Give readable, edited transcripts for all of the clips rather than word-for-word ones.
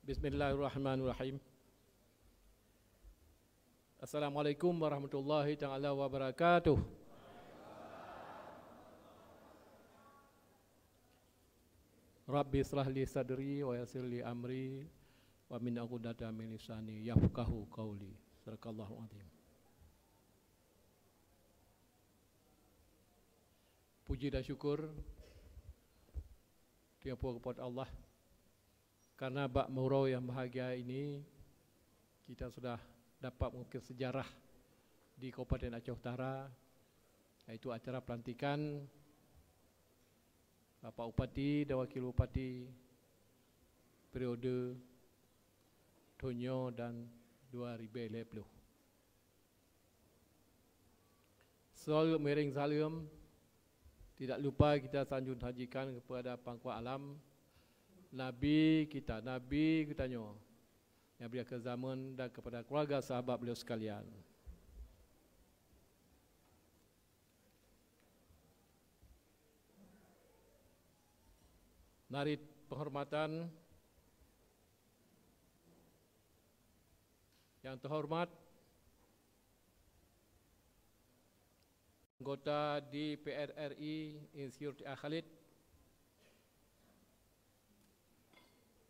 Bismillahirrahmanirrahim. Assalamualaikum warahmatullahi taala wabarakatuh. Rabbi israh li sadri wa yassir li amri wa min 'uqdatam min lisani yafqahu qawli. Sadaqallahu azim. Puji dan syukur tiada kepada Allah. Karena bak Murau yang bahagia ini, kita sudah dapat mengukir sejarah di Kabupaten Aceh Utara, iaitu acara pelantikan Bapak Upati dan Wakil Upati periode Tonyo dan 2020. Soal miring salam, tidak lupa kita sanjung hajikan kepada pangkuan alam Nabi kita nyo yang beri ke zaman dan kepada keluarga sahabat beliau sekalian. Mari penghormatan yang terhormat anggota di PRRI Institut Khalid,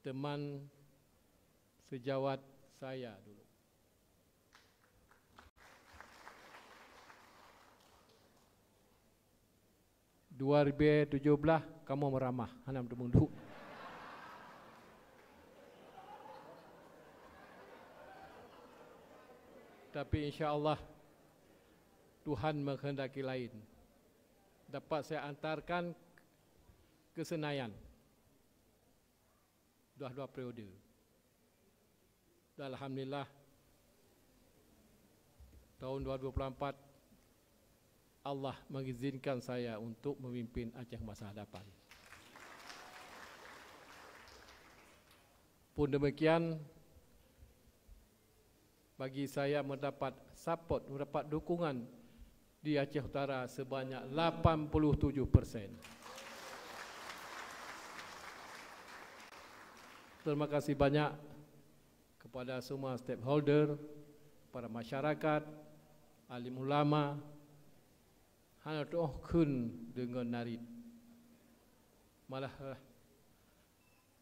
teman sejawat saya dulu. Dua 2017 kamu meramah, hanam demunduk. Tapi insya-Allah Tuhan menghendaki lain. Dapat saya antarkan ke Senayan. Dua periode. Dan alhamdulillah tahun 2024 Allah mengizinkan saya untuk memimpin Aceh masa hadapan. Pun demikian, bagi saya mendapat support, mendapat dukungan di Aceh Utara sebanyak 87%. Terima kasih banyak kepada semua stakeholder, para masyarakat, alim ulama, hanya kun dengan narid. Malah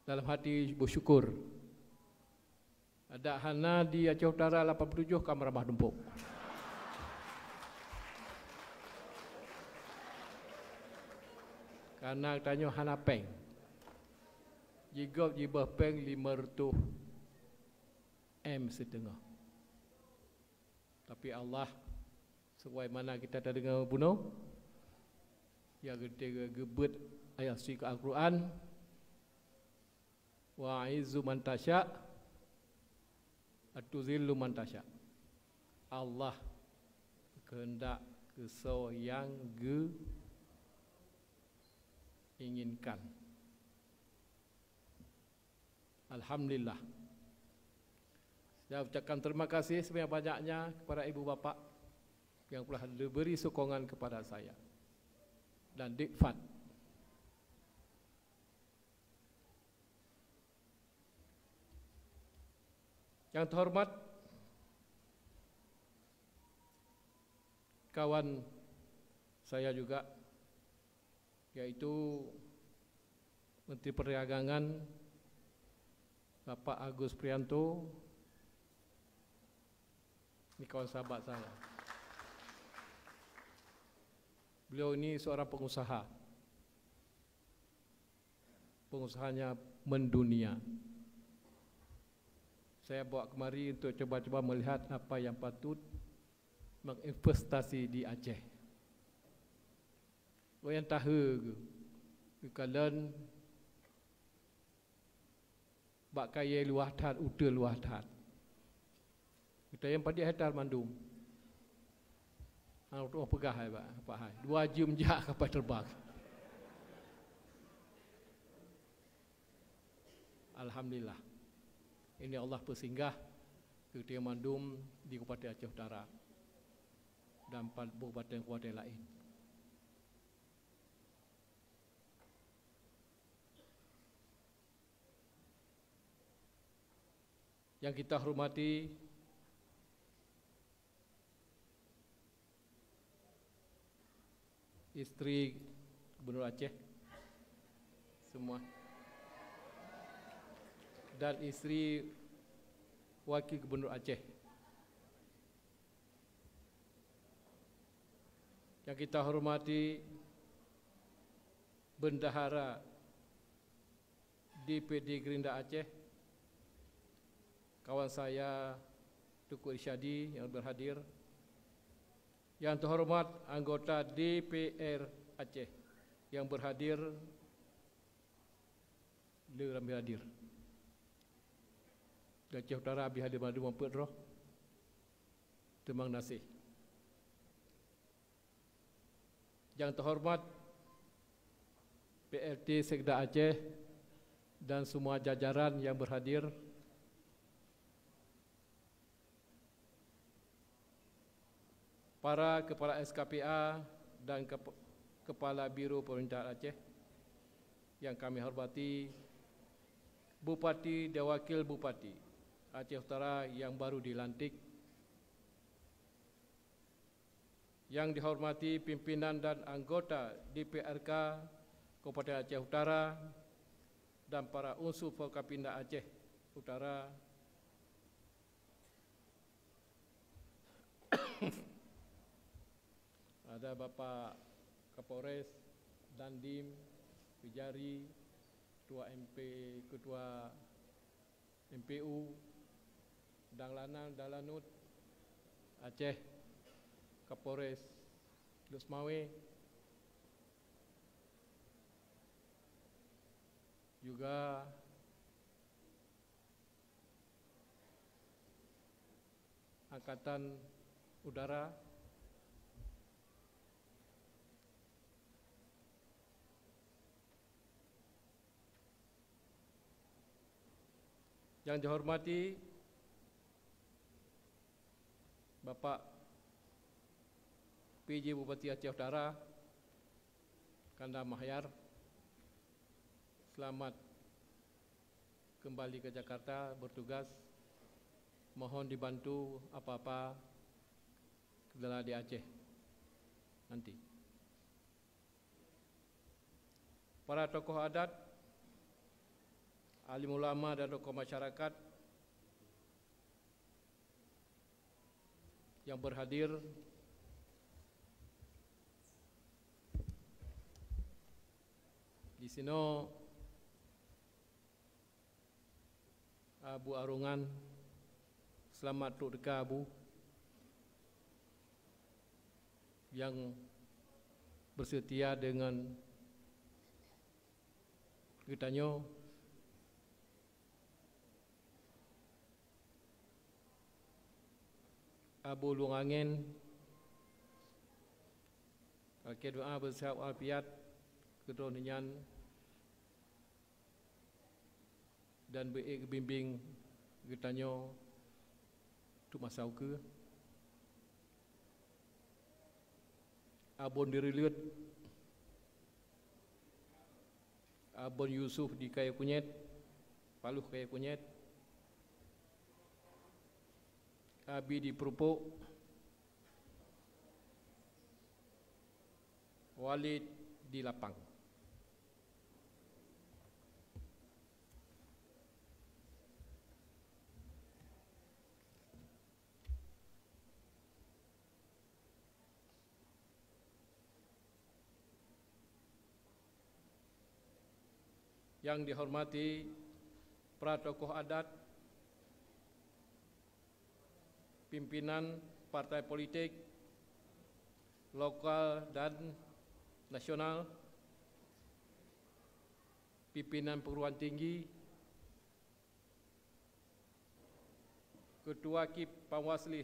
dalam hati bersyukur. Ada hana di Aceh Utara 87 kamar ramah dumpuk. Karena tanya hana peng. Jika jibah peng 500 M setengah. Tapi Allah sesuai mana kita dah dengar bunuh, ya ketika gebet ayat suci Al-Quran, wa aizu man tasya atuzillu man tasya. Allah kehendak keso yang inginkan. Alhamdulillah. Saya ucapkan terima kasih sebanyak-banyaknya kepada ibu bapa yang telah beri sokongan kepada saya dan Dikfat. Yang terhormat kawan saya juga, yaitu Menteri Perdagangan Bapak Agus Prianto. Ini kawan sahabat saya. Beliau ini seorang pengusaha. Pengusahanya mendunia. Saya bawa kemari untuk coba-coba melihat apa yang patut menginvestasi di Aceh. Lo yang tahu kalian bak kaya luah tat, udah luah tat. Kita yang 4 hektar mandum. Tu pegah hai pak hai. 2 jam jak kapal terbang. Alhamdulillah. Ini Allah bersinggah ke Tiang Mandum di Kabupaten Aceh Utara dan 4 kabupaten lain. Yang kita hormati isteri Gubernur Aceh semua dan isteri Wakil Gubernur Aceh. Yang kita hormati Bendahara DPD Gerindra Aceh, kawan saya Tuku Irsyadi yang berhadir. Yang terhormat anggota DPR Aceh yang berhadir, ramai hadir. Aceh Utara habis hadir madu mampet roh. Terima kasih. Yang terhormat PLT Sekda Aceh dan semua jajaran yang berhadir. Para Kepala SKPA dan Kepala Biro Pemerintahan Aceh yang kami hormati, Bupati dan Wakil Bupati Aceh Utara yang baru dilantik, yang dihormati pimpinan dan anggota DPRK Kabupaten Aceh Utara dan para unsur Forkapinda Aceh Utara, ada Bapak Kapolres, Dandim, Pijari, Ketua MPU, Danglanut Aceh, Kapolres Lusmawe, juga Angkatan Udara, yang dihormati Bapak PJ Bupati Aceh Utara Kanda Mahyar, selamat kembali ke Jakarta bertugas. Mohon dibantu apa-apa kendala di Aceh nanti. Para tokoh adat, alim ulama dan tokoh masyarakat yang berhadir, di sini Abu Arungan, selamat Tuk Deka Abu, yang bersetia dengan kitanya. Abu Luangangin, kakek doa bersihat walafiat, keturunian dan bimbing kitanya untuk masa ke. Abon Dirilut, Abon Yusuf di Kaya Kunyit, Paluh Kaya Kunyit, Abi di Perupuk, Walid di Lapang. Yang dihormati para tokoh adat, pimpinan partai politik lokal dan nasional, pimpinan perguruan tinggi, Ketua KIP Panwasli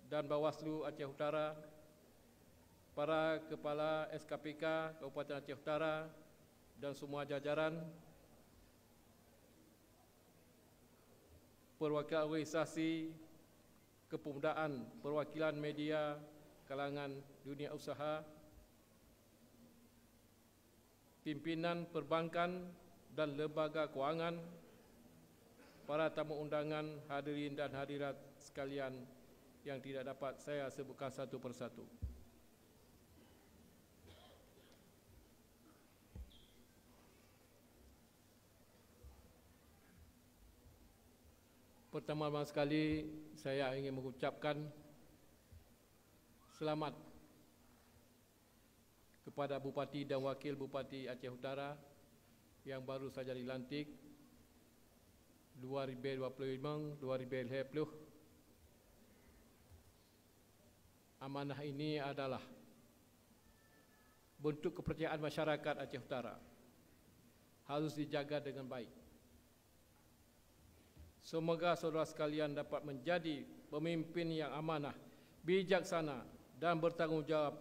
dan Bawaslu Aceh Utara, para Kepala SKPK Kabupaten Aceh Utara dan semua jajaran, perwakilan organisasi kepemudaan, perwakilan media, kalangan dunia usaha, pimpinan perbankan dan lembaga kewangan, para tamu undangan, hadirin dan hadirat sekalian yang tidak dapat saya sebutkan satu persatu. Pertama-tama sekali saya ingin mengucapkan selamat kepada Bupati dan Wakil Bupati Aceh Utara yang baru saja dilantik 2025-2020. Amanah ini adalah bentuk kepercayaan masyarakat Aceh Utara, harus dijaga dengan baik. Semoga saudara sekalian dapat menjadi pemimpin yang amanah, bijaksana dan bertanggungjawab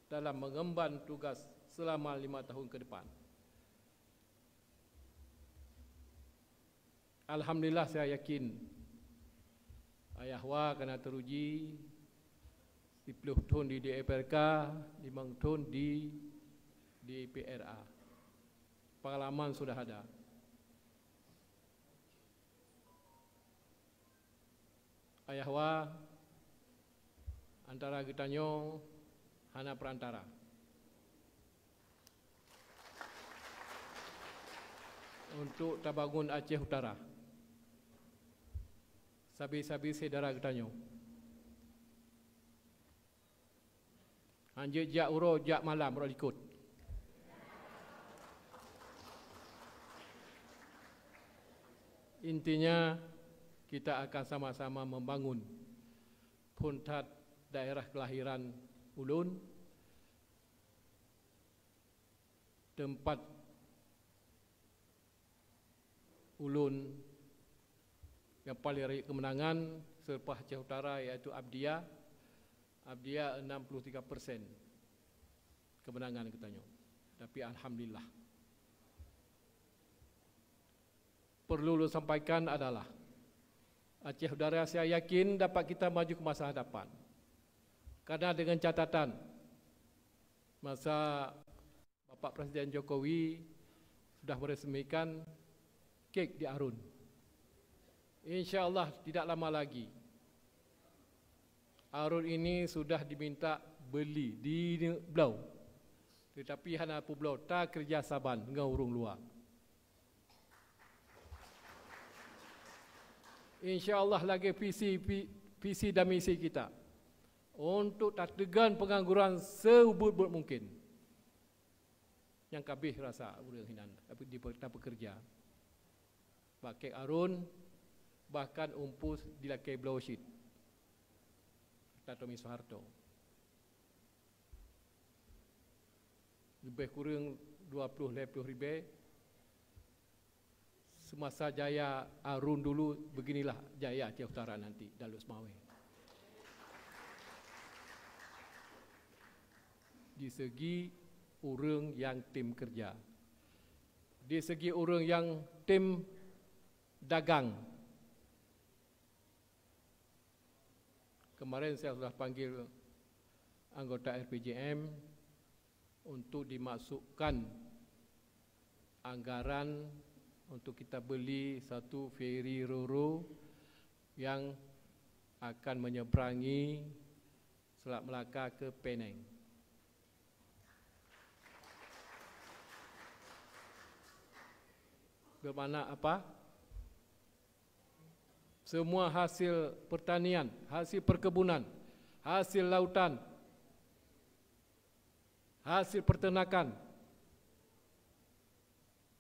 dalam mengemban tugas selama 5 tahun ke depan. Alhamdulillah, saya yakin Ayah Wah kena teruji 10 tahun di DPRK, 5 tahun di DPRA. Pengalaman sudah ada. Ayah Wah antara getanyo hana perantara. Untuk tabangun Aceh Utara. Sabi-sabi sedara getanyo. Anjir jak uro jak malam uro ikut. Intinya kita akan sama-sama membangun puntat daerah kelahiran ulun, tempat ulun yang paling raih kemenangan selepas Aceh Utara, iaitu Abdia. Abdia 63% kemenangan katanya. Tapi alhamdulillah. Perlu sampaikan adalah Aceh Utara saya yakin dapat kita maju ke masa hadapan. Karena dengan catatan masa Bapak Presiden Jokowi sudah meresmikan kek di Arun. InsyaAllah tidak lama lagi Arun ini sudah diminta beli di Belau. Tetapi hana pu Belau tak kerja saban dengan urung luar. InsyaAllah lagi visi dan misi kita untuk tegan pengangguran seubut-ubut mungkin. Yang kabih rasa urang hinan tapi kita bekerja. Pakai Arun bahkan umpus dilakai Belau Sheet. Tommy Soeharto. Lebih kurang 20-30 ribu. Semasa jaya Arun dulu, beginilah jaya Aceh Utara nanti, Dalut Semawe. Di segi orang yang tim kerja. Di segi orang yang tim dagang. Kemarin saya sudah panggil anggota RPJM untuk dimasukkan anggaran untuk kita beli satu feri Roro yang akan menyeberangi Selat Melaka ke Penang. Bermakna apa? Semua hasil pertanian, hasil perkebunan, hasil lautan, hasil peternakan,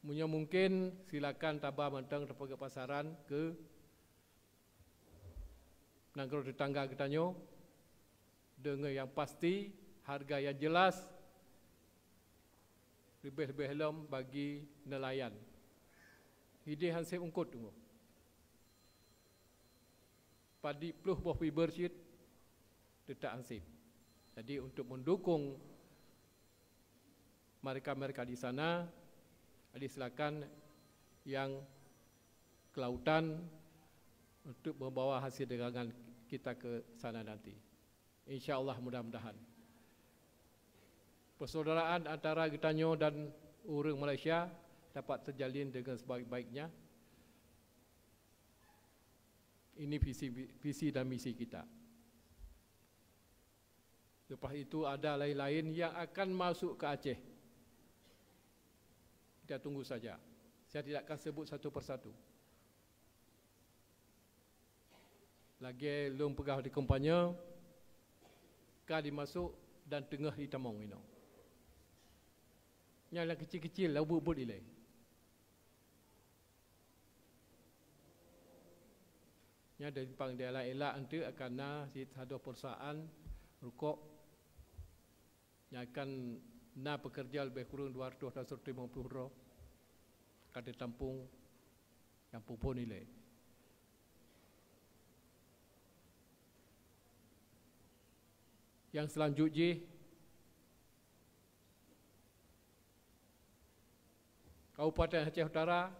punya mungkin silakan tabah mentang terpakai pasaran ke negara tetangga ketanyo dengan yang pasti, harga yang jelas, lebih-lebih helm bagi nelayan. Hidih hansip ungkut tunggu. Padi pluh boh fiber sheet tetap hansip. Jadi untuk mendukung mereka-mereka di sana, silakan yang kelautan untuk membawa hasil dagangan kita ke sana nanti. InsyaAllah mudah-mudahan. Persaudaraan antara Getanyo dan orang Malaysia dapat terjalin dengan sebaik-baiknya. Ini visi dan misi kita. Lepas itu ada lain-lain yang akan masuk ke Aceh. Kita tunggu saja. Saya tidak akan sebut satu persatu. Lagi long pegah di kampanye, kali masuk dan tengah di Tamong ini. Yang kecil-kecil lah bubut ilai. Yang dari pang dia elak nanti akan si ada perusahaan rukuk yang akan pekerja lebih kurang 250 roh kada tampung yang pupun nilai. Yang selanjutnya Kabupaten Aceh Utara,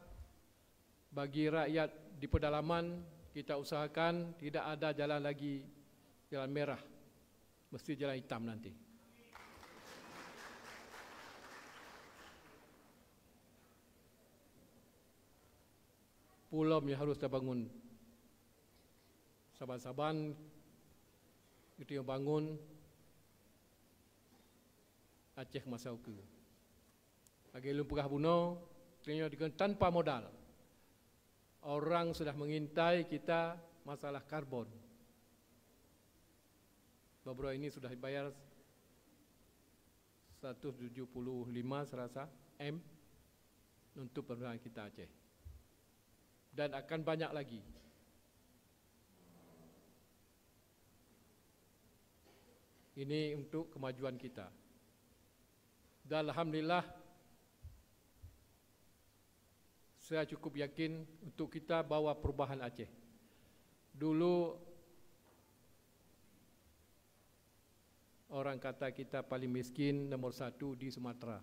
bagi rakyat di pedalaman kita usahakan tidak ada jalan lagi jalan merah, mesti jalan hitam nanti. Pulau yang harus terbangun. Saban-saban kita yang bangun Aceh masa uku. Bagi Lumpurah Buno, ternyata tanpa modal. Orang sudah mengintai kita masalah karbon. Beberapa ini sudah dibayar 175 serasa M untuk perusahaan kita Aceh. Dan akan banyak lagi. Ini untuk kemajuan kita. Dan alhamdulillah saya cukup yakin untuk kita bawa perubahan Aceh. Dulu orang kata kita paling miskin nomor 1 di Sumatera.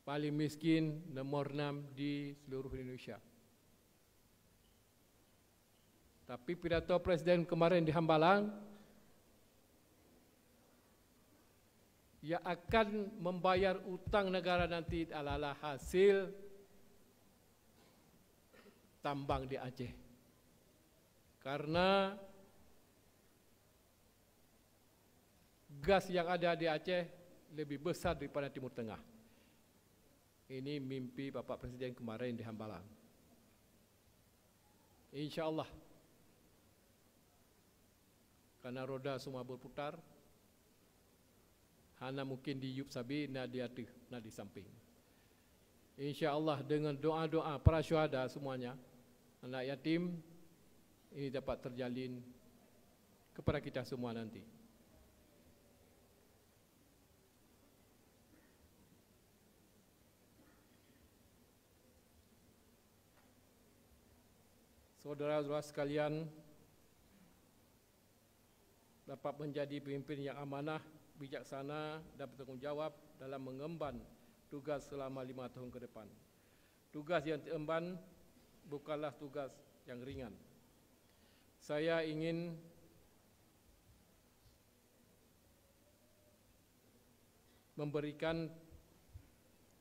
Paling miskin nomor 6 di seluruh Indonesia. Tapi pidato Presiden kemarin di Hambalang, ia akan membayar utang negara nanti adalah hasil tambang di Aceh. Karena gas yang ada di Aceh lebih besar daripada Timur Tengah. Ini mimpi Bapak Presiden kemarin di Hambalang. InsyaAllah. Karena roda semua berputar, hana mungkin di Yub Sabi, nak di atas, nak di samping. InsyaAllah dengan doa-doa para syuhada semuanya, anak yatim, ini dapat terjalin kepada kita semua nanti. Saudara-saudara sekalian, dapat menjadi pemimpin yang amanah, bijaksana dan bertanggungjawab dalam mengemban tugas selama 5 tahun ke depan. Tugas yang diemban bukanlah tugas yang ringan. Saya ingin memberikan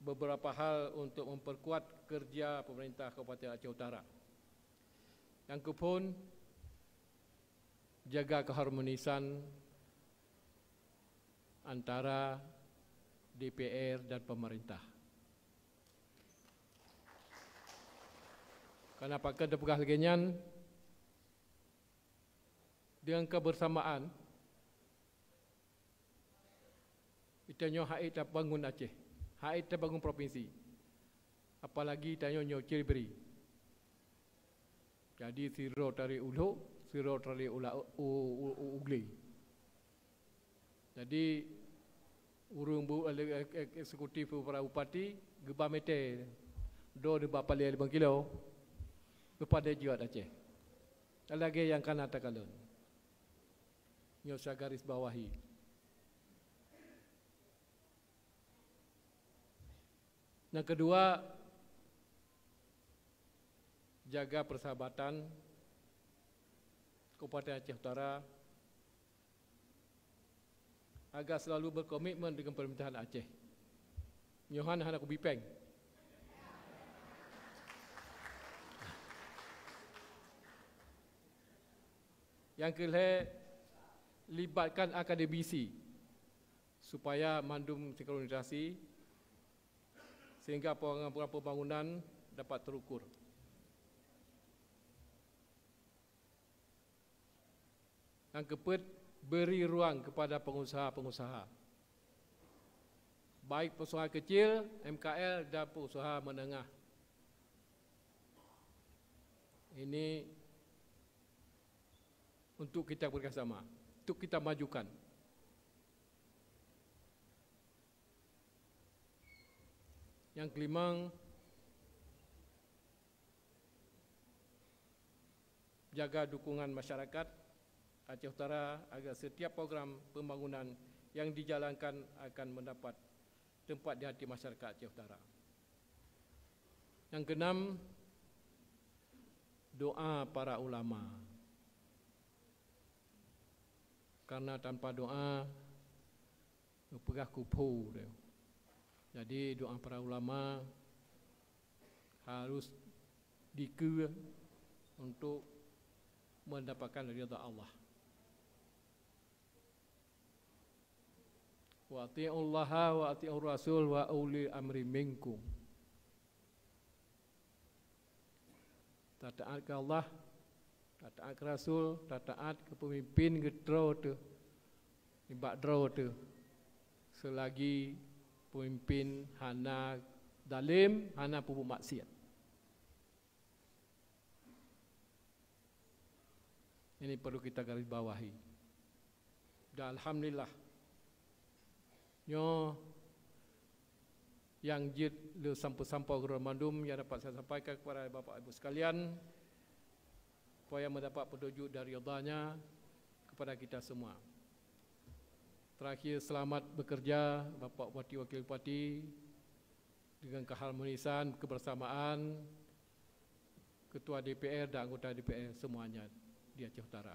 beberapa hal untuk memperkuat kerja pemerintah Kabupaten Aceh Utara. Yang kepun, jaga keharmonisan antara DPR dan pemerintah. Karena pakai depegah legenyan dengan kebersamaan kita nyo hak tak bangun Aceh, hak tak bangun provinsi. Apalagi kita nyo Ciriberi. Jadi siro dari Ulu, siro dari Ugli. Jadi urung bu eksekutif para bupati geba mete do de bapa le 5 kilo kepada jiwa Aceh. Lagi yang kan ata kalon. Nyo sa garis bawahi. Yang kedua, jaga persahabatan Kabupaten Aceh Utara agar selalu berkomitmen dengan pemerintahan Aceh. Nyohan hana ku bipeng. Yang kelima, libatkan akademisi supaya mandum sinkronisasi sehingga program pembangunan dapat terukur. Yang keempat, beri ruang kepada pengusaha-pengusaha, baik pengusaha kecil, MKL dan pengusaha menengah. Ini untuk kita bekerjasama, untuk kita majukan. Yang kelima, jaga dukungan masyarakat Aceh Utara agar setiap program pembangunan yang dijalankan akan mendapat tempat di hati masyarakat Aceh Utara. Yang keenam, doa para ulama. Karena tanpa doa, pegah kupu dia. Jadi doa para ulama harus dikira untuk mendapatkan ridha Allah. Wa ati'ullaha wa ati'ur rasul wa uli amri minkum. Taat ke Allah, taat ke Rasul, taat ke pemimpin gedro tu, ibak dro tu. Selagi pemimpin hana dalim, hana pupu maksiat. Ini perlu kita garis bawahi. Dan alhamdulillah, nyo yang jid le sampau-sampau Mandum yang dapat saya sampaikan kepada Bapak Ibu sekalian supaya mendapat petunjuk dari Allah-Nya kepada kita semua. Terakhir, selamat bekerja Bapak Bupati Wakil Bupati dengan keharmonisan, kebersamaan Ketua DPR dan anggota DPR semuanya di Aceh Utara.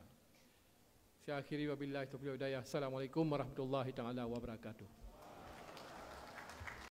Saya akhiri wabillahi taufiq wal hidayah. Assalamualaikum warahmatullahi taala wabarakatuh.